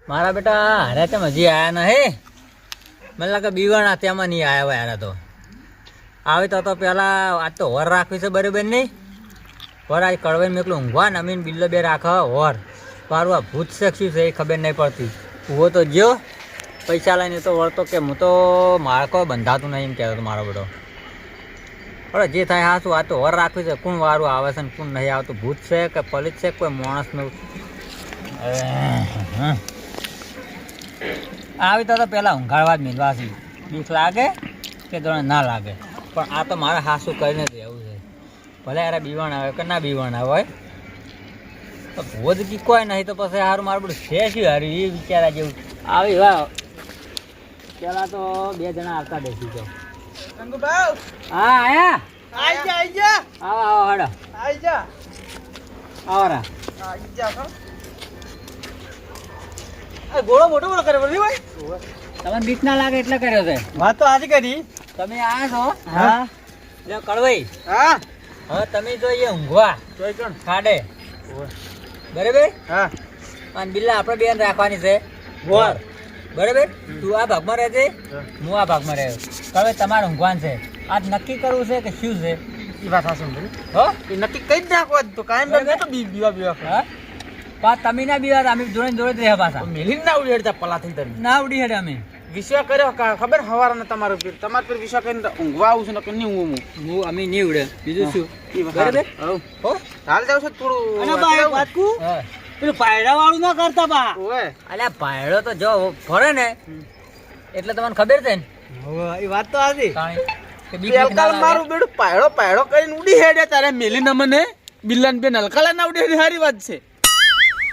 મારા બેટા હારે તેમ હજી આયા નહીં. મને લાગે બીવાના તેમાં નહીં આવ્યા હોય હારે તો. આવી તો પેલા આજ તો વર રાખવી છે બરાબર નહીં. વર આજ કળવાઈને મેકલું ઊંઘવા ને અમીન બિલ્લો બે રાખે વર. મારું આ ભૂત શેક્યું છે એ ખબર નહીં પડતી. ઉભો તો જ્યો પૈસા લઈને તો વળતો કે હું તો મારે કોઈ બંધાતું નહીં એમ કહેતો મારો બેટો. હવે જે થાય હા શું આ તો વર રાખવી છે. કોણ વારું આવે છે ને કોણ નહીં આવતું. ભૂત છે કે પલિત છે કોઈ માણસનું. આવી તો પહેલાં ઊંઘાડવા જ મેળવા છે. બીક લાગે કે તમને ના લાગે પણ આ તો મારે હાસું કરીને જ રહેવું છે. ભલે યાર બીવાણ આવે કે ના બીવાણ આવે હોય તો ભોજ કી કોઈ નહીં તો પછી સારું મારું બધું છે શું હારું એ વિચારા જેવું. આવી વાહ પેલા તો 2 જણા આવતા બેસી જાઓ. હા આયા આવો આવો હડો આવો રા ગોળો મોટો મોટો કરે બોલી ભાઈ. તમને બીક ના લાગે એટલે કર્યો છે. વાત તો આજે કરી. તમે આયા છો હા એટલે કળવાઈ હા હવે તમે જોઈએ ઊંઘવા જોઈ કોણ ખાડે બરાબર. હા અને બિલ્લા આપણે બેન રાખવાની છે વર બરાબર. તું આ ભાગમાં રહેજે હું આ ભાગમાં રહ્યો. હવે તમારે ઊંઘવાનું છે. આજ નક્કી કરવું છે કે શું છે એ વાત હાસું બોલી. હો એ નક્કી કઈ જ નાખો તો કાયમ બને તો બીવા હા પા તમે ના બીવા અમે જોડે જોડે જ રહ્યા પાછા. મેલીન ના ઉડેડતા પલા થઈ તરી ના ઉડી હેડે અમે. વિશ્વા કર્યો ખબર હવારના તમારો પીર તમાર પર વિશ્વા કરીને ઊંઘવા આવું છું ને કે નહીં ઊંઘું હું અમે નહીં ઉડે બીજું શું બરાબર. હો હાલ જાવ છે થોડું હા પેલું પાયડા વાળું ના કરતા બા ઓય અલ્યા પાયડો તો જો ફરે ને એટલે તમને ખબર છે ને એ વાત તો આજી તાણી કે બીક ના અલકાલ લાગે. મારું બેડું પાયડો કરીને ઉડી હેડે તારે મેલી ન મને બિલ્લાન બેન અલકાલા ના ઉડી હેડે સારી વાત છે.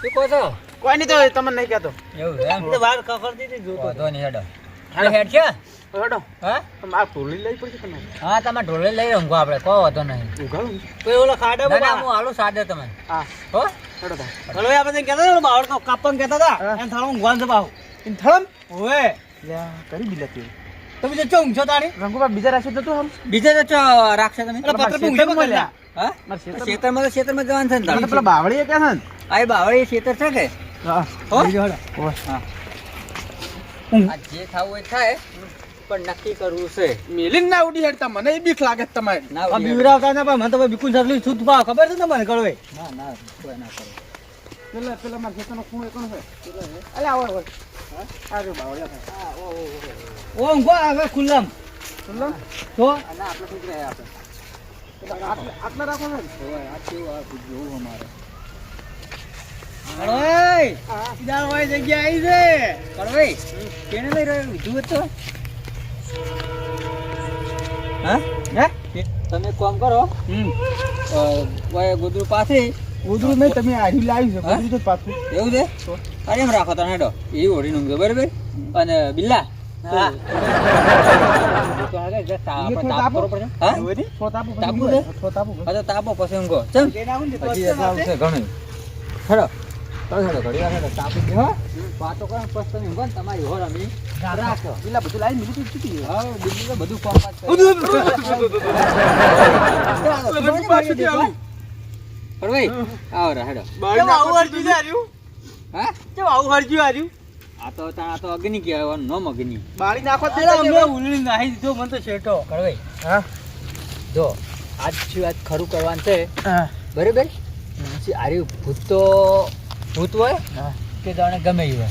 શું કહો છો કોઈ નહીં તો તમને નહીં કહેતો એવું એમ તો વાત ખખડતી હતી જોતો વાંધો નહીં હેડો હેડ છે હેડો હા આ ટોલી લઈ પડશે તમે હા તમે ઢોલે લઈ ઊંઘો આપણે કોઈ વાંધો નહીં. ઉઘાડું કોઈ ઓલા ખાડા ના ના હું હાલું સાદે તમે હા હો હેડો બા હલો આપણે કહેતા હતા બાવળ કાપન કહેતા હતા એમ થાળું ઊંઘવાનું છે બાહુ ઇન થળમ ઓએ લ્યા કરી બિલાતી તમે જો ચો ઊંઘો તાણી રંગુબા બીજા રાશિ તો તું હમ બીજે તો ચો રાખશે તમે પત્ર પર ઊંઘે મળ્યા હા માર શેતર ખેતરમાં જવાનું છે ને તમે પેલા બાવળી કે છે ને આ બાવળી ખેતર છે કે હા હો ઓ હા આ જે થાવું હોય થાય પણ નક્કી કરવું છે. મેલીન ના ઉડી હેડતા મને એ બીક લાગે તમારે ના આ ઉડી બીવરાવતા ના પણ મને તો બિકુલ સરલી છૂટ પાવ ખબર છે તમને કળવે ના ના કોઈ ના કરે. પેલા માર ખેતરનો ખૂણો કોણ છે અલે આવો આવો હા આ જો બાવળિયા છે હા ઓ ઊંઘો હવે ખુલ્લમ સુનલો તો ના આપણે ઠીક રહે આપણે આટલા રાખો ને આ કેવું આ જોવું અમારે કળવાઈ સીધા હોય જગ્યા આવી છે કળવાઈ કેને લઈ રહ્યો જુઓ તો હા હે તમે કામ કરો ગોદરું પાસે ઉધરું નહીં તમે આરી લાવી છે હા? ઉધરું તો પાછું એવું છે અરે એમ રાખો તને હેડો એ ઓઢી ઊંઘે બરાબર અને બિલ્લા હા તો આગળ જે તાપ થોડો તાપ તાપો? કરવો પડે હા જોઈ છો તાપો તાપુ છે? છો તાપો હા તો તાપો પછી ઊંઘો ચમ કે નાખું ને હજી એટલા આવશે ઘણું હેડો તો હેડો ઘડી વાર હેડો તાપી દે હો વાતો કરો ને પછી તમે ઊંઘો ને તમારી હોર અમે રાખો પેલા બધું લાવી મિલી ચૂકી હા બીજું તો બધું કોમ ભાઈ આવો રા હેડો આવું હરજ્યું છે આર્યું હા કેમ આવું હરજ્યું આર્યું આ તો અગ્નિ કહેવાય નોમ અગ્નિ બાળી નાખો તે અમે ઉલળી નાહી દીધો મને તો શેઠો કળવાઈ હા જો આજ શું આજ ખરું કરવાનું છે હા બરાબર આર્યું ભૂત તો ભૂત હોય હા કે જાણે ગમે એ હોય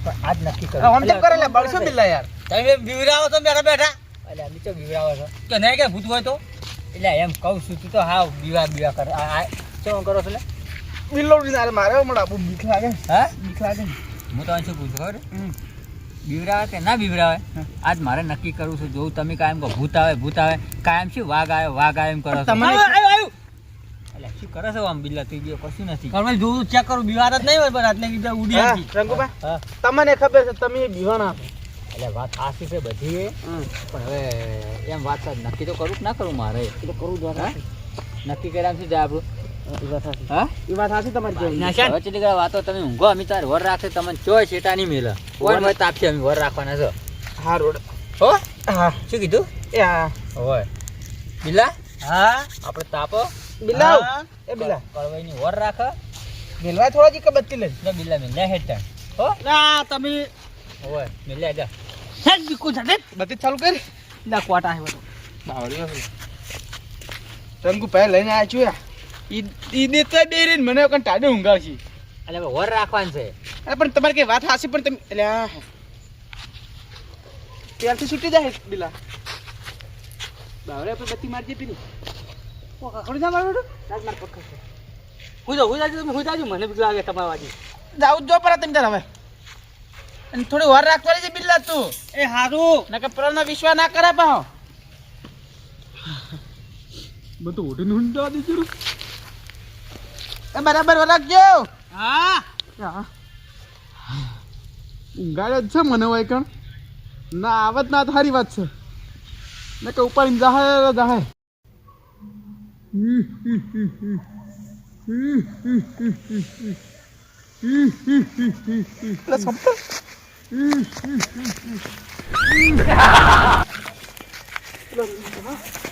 પણ આજ નક્કી કરો આમ તો કરે લે બળશો બિલ્લા યાર તમે બીવરાવો છો બેઠા બેઠા એટલે અમે તો બીવરાવો છો કે નહીં કે ભૂત હોય તો એટલે એમ કહું છું તું તો હાવ બીવા કર શું કરો છો એટલે બિલ્લો ઉડીને મારે હમણાં બહુ બીક લાગે હા બીક લાગે હું તો શું પૂછું ખબર બીવરાવે કે ના બીવરાવે આજ મારે નક્કી કરવું છે જોઉં તમે કાયમ કહો ભૂત આવે કાયમ શું વાઘ આવે એમ કરો છો તમને એટલે શું કરે છે આમ બિલ્લા તું કશું નથી તમે જોઉં ચેક કરું બીવાર જ નહીં હોય પણ આટલે કીધા ઉડી હતી રંગુબા હા તમને ખબર છે તમે બીવાના એટલે વાત સાચી છે બધી પણ હવે એમ વાત નક્કી તો કરું કે ના કરું મારે તો કરું જ હા? નક્કી કર્યા શું જાય આપણું હા એ વાત સાચી તમારી હવે ચેટલી ઘણા વાતો તમે ઊંઘો અમે તાર વર રાખે તમને ચોય છેટા નહીં મેલે કોઈ મત આપશે અમે વર રાખવાના છો હા રોડ હો હા શું કીધું એ હા હોય બિલા હા આપણે તાપો બિલાવ એ બિલા કળવાઈની વર રાખે મેલવા થોડા જી કે બત્તી લઈ ને બિલા મેં લે હેઠ હો ના તમે ઓય મિલ્યા જા હેડ બીકુ છે બધી ચાલુ કરી ના કોટા આવ્યો તો બાવળ્યો રંગુ ભાઈ લઈને આવ્યા છું ઈ દે તો ડેરીને મને કણ ટાડે ઊંઘાવશી એટલે હવે વર રાખવાનું છે અરે પણ તમારે કઈ વાત હાસી પણ તમે એટલે ત્યારથી છૂટી જાય બિલા બાવળે આપણે બત્તી મારજે પીની ઓ કાકડી ના મારો રાજ માર પકડ છે હું જાજો મને બીક લાગે તમારા વાજી જાઉં જો પર તમે તાર હવે અને થોડી વાર રાખવાની છે બિલ્લા તું એ હારું નકર પરનો વિશ્વાસ ના કરે પાહો બધું ઓઢીને ઊંડા દીજુ એ બરાબર રાખજો હા ઊંઘાડે જ છે મને હોય કણ ના આવત ના સારી વાત છે ને કે ઉપાડીને જાહે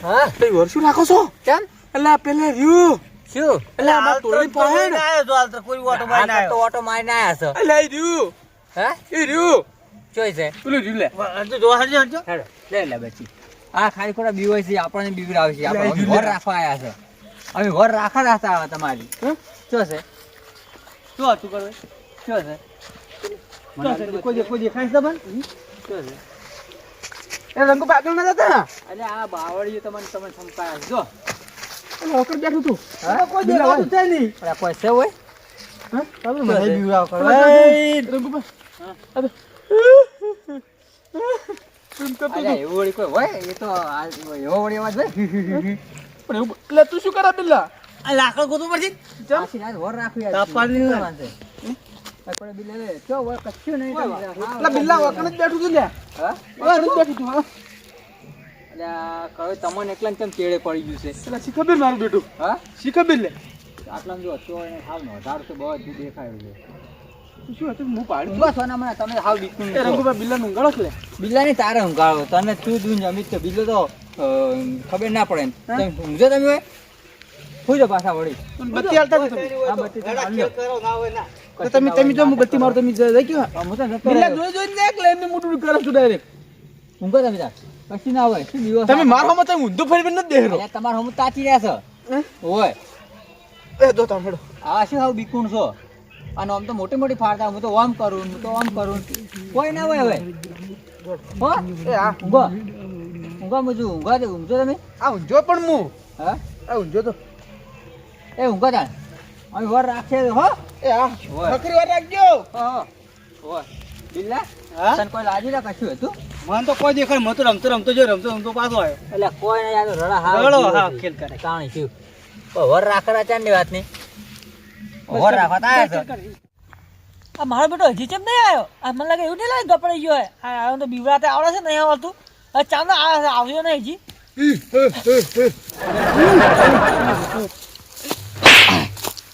હા તઈ વર્ષું નાખો છો કેમ અલા પેલા રહ્યું શું એટલે અમાર ટોળી પાસે ને આવ્યો તો હાલ તો કોઈ ઓટો મારીને આવ્યો તો ઓટો મારીને આવ્યા છો અલા ઈ રહ્યું હે એ રહ્યું ચોઈ છે પેલું રહ્યું લે હરજો જો હરજો હરજો હેડો લે બચ્ચી આ ખાલી ખોટા બીવાય છે આપણને બીવરાવે છે આપણે ઘર રાખવા આવ્યા છે અમે ઘર રાખા રાખતા આવે તમારી શું છે શું હતું કરવે શું છે કોઈ દેખાય છે પણ શું છે એ રંગો પાગલ ના જતા અરે આ બાવળીએ તમને સંપાયા છે જો હોકર બેઠું તું હા? કોઈ દેખાતું છે નહીં અરે કોઈ છે હોય હા ચાલો મને બીવરાવ કરો રંગો પા અબે એમ કરતો અરે એવું વળી કોઈ હોય એ તો એવો વળી અવાજ હોય પણ એવું એટલે તું શું કરે બિલ્લા આ લાકડ ગોતું પડશે ચમ આખી રાત વર રાખવી યાર. તાપવાની શું ને. કરવાનું છે? આપણે બિલ્લા લે કયો હોય કશું નહીં તમે હા, એટલે બિલ્લા વકણ જ બેઠું છું લે હા હા જ બેઠું છું હા એટલે આ કહે તમને એકલા કેમ ચેડે પડી ગયું છે એટલે શીખબીર મારું બેટું હા શીખબીર લે આટલા જો તો એને હાવ નો ધાર તો બહુ જ દેખાયું છે તું શું હતું હું પાડી બસ સોના મને તમે હાવ બીકું એ રંગુબા બિલ્લા નું ગળક લે બિલ્લાની તારે ઊંઘાડો તને તું દૂન જમીત તો બિલ્લો તો ખબર ના પડે ને હા? તમે ઊંઘજો તમે હોય સુઈ જાઓ પાછા વળી તું બત્તી હાલતા છો તમે આ બત્તી તમે હાલ લો. તો તમે જો હું બત્તી મારું તમે જઈ ગયો હા, હું તો જતો બિલ્લા રહ્યો. જોઈ જોઈને એક લઈને મોટું કરો છું ડાયરેક્ટ ઊંઘો તમે તાર કશું ના હોય શું દિવસ તમે મારો મત ઊંધો ફરી નથી દેખરો અલ્યા, તમારે હમ તાચી રહ્યા છો હોય એ દો તમે હેડો આ શું હાવ બીકુણ છો અને આમ તો મોટી મોટી ફાડતા હું તો ઓમ કરું હું તો ઓમ કરું કોઈ ના હોય હવે હો એ આ ઊંઘો ઊંઘો મુજુ ઊંઘો તમે આ ઊંઝો પણ હું હા આ ઊંઝો તો એ ઊંઘો તાણ અમે વર રાખશે હો એ આ હોય. નકરી વાર રાખજો હા હોય બિલ્લા હા? તને કોઈ લાજી ના કશું હતું મને તો કોઈ દેખાય મત રમતો જો રમતો પાછો આવ્યો એટલે કોઈ ના યાદ રડા હાવ રડો, જીવો હા, છે. ખેલ કરે. તાણી શું વર રાખવા ચાંદની વાત નહીં વર રાખવા તો આયા છો આ મારો બેટો હજી કેમ નહીં આવ્યો આ મને લાગે એવું નહીં લાગે ગપડાઈ ગયો હે આ આવ્યો તો બીવરાતે આવડે છે નહીં આવડતું હવે ચાંદો આવ્યો નહીં હજી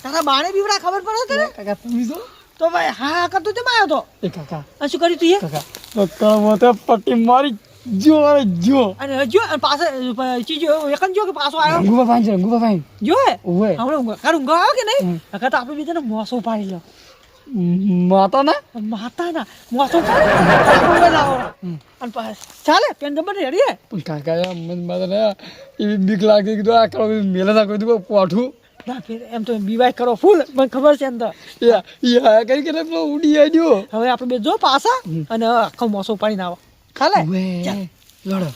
તારા બાણે બીવડા ખબર પડે તને કાકા તમે જો તો ભાઈ હા હા કરતો કેમ આવ્યો તો એ કાકા આ શું કર્યું તું એ કાકા મતે પટ્ટી મારી જો જો અને જો અને પાછો ચીજો એક જ જો કે પાછો આવ્યો રંગુબા ભાઈ જો હે ઓવે હમણાં ઊંઘ આવ્યો કે નહીં નકર તો આપણે બીજાને મોસો પાડી લો માતા ના માતાના મોસો પાડી અને ચાલે પેન નંબર રેડી હે પણ કાકા મન માતા ને એવી બીક લાગે કે આ કરો મેલે ના કોઈ દો પોઠું ના ફેર એમ તો બીવાય કરો ફૂલ મને ખબર છે એમ તો યા કઈ કે પેલો ઉડી આવ્યો હવે આપણે બે જો પાછા અને આખો મોસો પાડીને આવો ખાલે લડો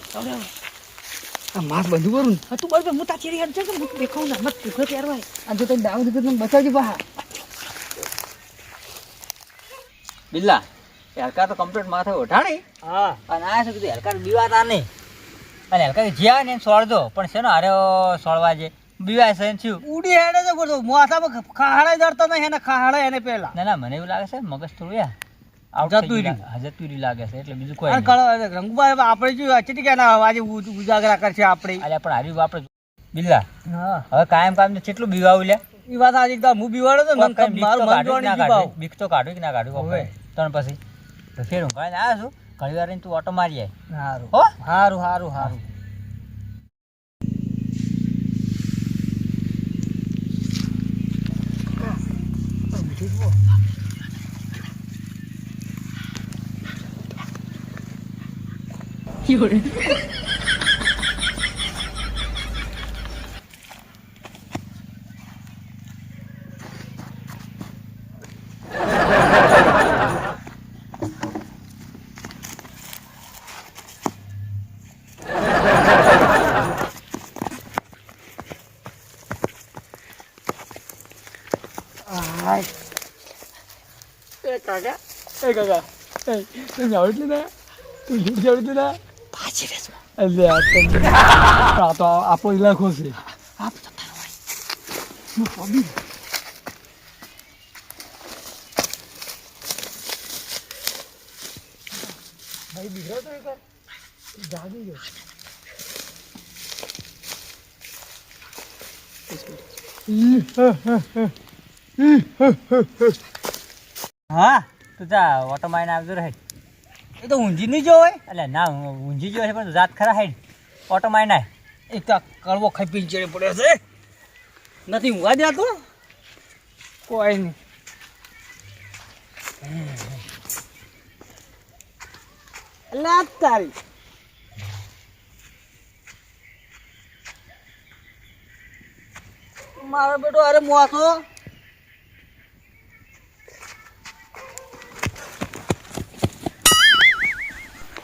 આ માસ બંધ કરું ને હા તું બરાબર હું તાચી રહી છે હું દેખાવું ના મત તું પહેરવાય આ જો તને દાવ દીધું મને બચાવજો બા બિલ્લા હલકા તો કમ્પ્લીટ માથે ઉઠાડી હા અને આ શું કીધું હલકા બીવાતા નહીં અને હલકા જ્યાં ને એને સોળજો પણ શેનો હારે સોળવા છે બીવાય છે ને શું ઉડી હેડે છે બોલો મોસામાં ખાડા જડતા નહીં એને ખાડા એને પેલા ના ના મને એવું લાગે છે મગજ થોડું યાર જતું રહ્યું. જતું લાગે છે એટલે બીજું કોઈ અને નહીં. રંગુબા આપણે જો ચીટી કે ના આજે ઉજાગરા કરશે આપણે અલ્યા પણ હારી આપણે બિલ્લા હા હવે કાયમ કેટલું બીવાવું લ્યા એ વાત આજે એકદમ હું બીવાડો તો મને બીક તો મારું મન કાઢું કે જોવાની ના બીવાવ. કાઢું? બીક તો કાઢું કે ના કાઢું હોવે. તણ પછી તો ફેર હું કાલે આવ્યો છું ઘણી વાર રહીને તું ઓટો મારી આય હારું હો હારું હારું હારું કાકા એ કાકા એ તું આવડતું ને તું લૂટ આવડતું ને પાછી રેસ એટલે આ તો આપો ઇલાકો છે આપ જતા ભાઈ બીગડો તો એક જાગી ગયો હા તું જા ઓટો મારીને આવજો રહે એ તો ઊંઝી નહીં જો હોય એટલે ના ઊંઝી ગયો છે પણ જાત ખરા હેડ ઓટો મારીને આય. એક તો કડવો ખાઈ પીને ચડે પડ્યો છે નથી ઊંઘવા દેતો કોઈ નહીં લાત તારી મારો બેટો અરે મોસો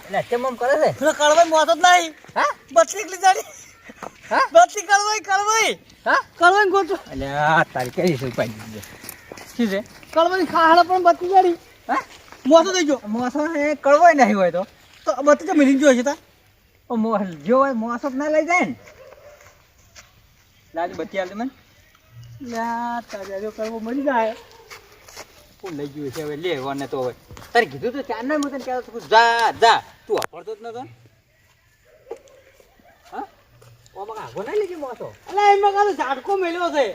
એટલે કેમ આમ કરે છે? કળવાઈ મોસો જ નહીં હા બતલી લીધાડી હા બતલી કળવાઈ હા કળવાઈ ગોતો એટલે આ તારી કરી છે ઉપાય દીધી. શું છે કળવાઈ ખાડા પણ બતલી જાડી હા મોસો થઈ ગયો મોસો એ કળવાય નહીં હોય તો બતલી તો મિલી ગયો છે તા જો હોય મોસો જ ના લઈ જાય ને લાજુ બત્તી આવતી મને લા તારે જો કરવો મરી જાય કોણ લઈ ગયું છે હવે લેવાને તો હવે તારે કીધું તો ચાર નહીં હું તને કહેતો હતો, જા જા તું વાપરતો જ નતો ને? હા ઓમાં આગો નહીં લઈ ગયો મોસો અલા એમાં કાલે ઝાટકો મેલ્યો છે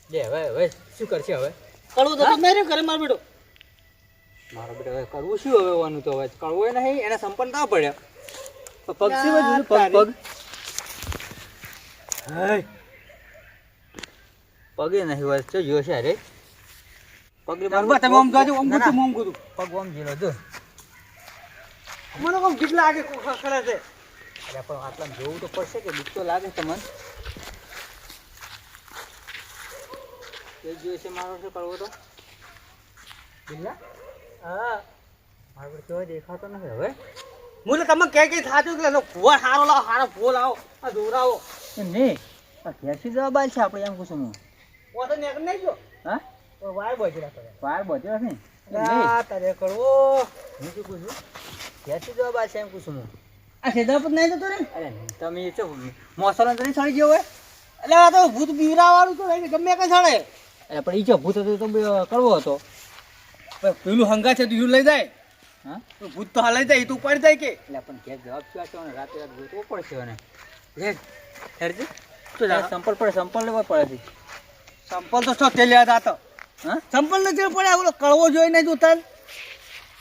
લે હવે શું કરશે હવે કળવું તો નહીં રે ઘરે માર બેટો મારો બેટા હવે કરવું શું હવે વાનું તો હવે કરવું નહીં એને સંપલ ના પડ્યા તો પગ શું બધું પગ પગ હાય પગે નહીં હોય તો જોશે અરે પગની બરાબર તમે આમ ગાજો આમ ગોતું આમ ગોતું પગ આમ જીરો જો મને કોમ બીક લાગે કોખા કરે છે અરે પણ આટલા જોવું તો પડશે કે બીક તો લાગે તમને એ જોઈશે મારો શું કરવો તો બિલ્લા હા મારો બેટો કેવો દેખાતો નથી હવે મુલે તમે કે થાતું કે ફુવા હારો લાવો હારો ફૂલ લાવો આ દોરાવો એમ નહીં ઘેરથી જવાબ છે આપણે એમ પૂછું હું ઓ તો નેક નહીં જો હા ઓ વાય બોજરા કરે વાર બધો ને આ તારે કરવો હું શું પૂછું ઘેરથી જવાબ છે એમ પૂછું હું આ સેદા પર નહીં જતો રે અરે તમે એ શું મોસલો તો નહીં સળી ગયો હોય એટલે આ તો ભૂત બીવરા વાળું તો નહીં ગમે કઈ છાડે અરે પણ એ જો ભૂત હતો તો કરવો હતો પેલું હંગા છે તું લઈ જાય હા ભૂત તો હાલાઈ જાય એ તો ઉપાડી જાય કે એટલે પણ ઘેર જવાબ શું આપ્યો ને રાતે રાત ગોતવો પડશે અને લે હેરજી તો સંપલ પડે સંપલ લેવા પડે છે સંપલ તો શું તે લેવા જાતો હા સંપલ ને જે પડે ઓલો કળવો જોઈને જોતા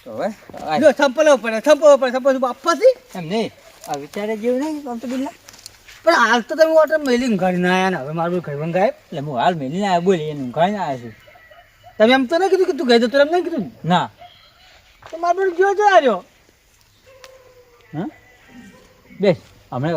તો હવે જો સંપલ પડે સંપલ બાપાથી એમ નહીં આ વિચારે જેવું નહીં આમ તો બિલ્લા પણ હાલ તો તમે ઓટર મેલી ઊંઘાડીને આવ્યા ને હવે મારું ઘર બંગાય એટલે હું હાલ મેલીને આવ્યો બોલી એને ઊંઘાઈને આવ્યો છું તમે એમ તો નહીં કીધું કે તું ગઈ જતો એમ નહીં કીધું ના તો મારું જો જો આવ્યો હા બેસ હમણાં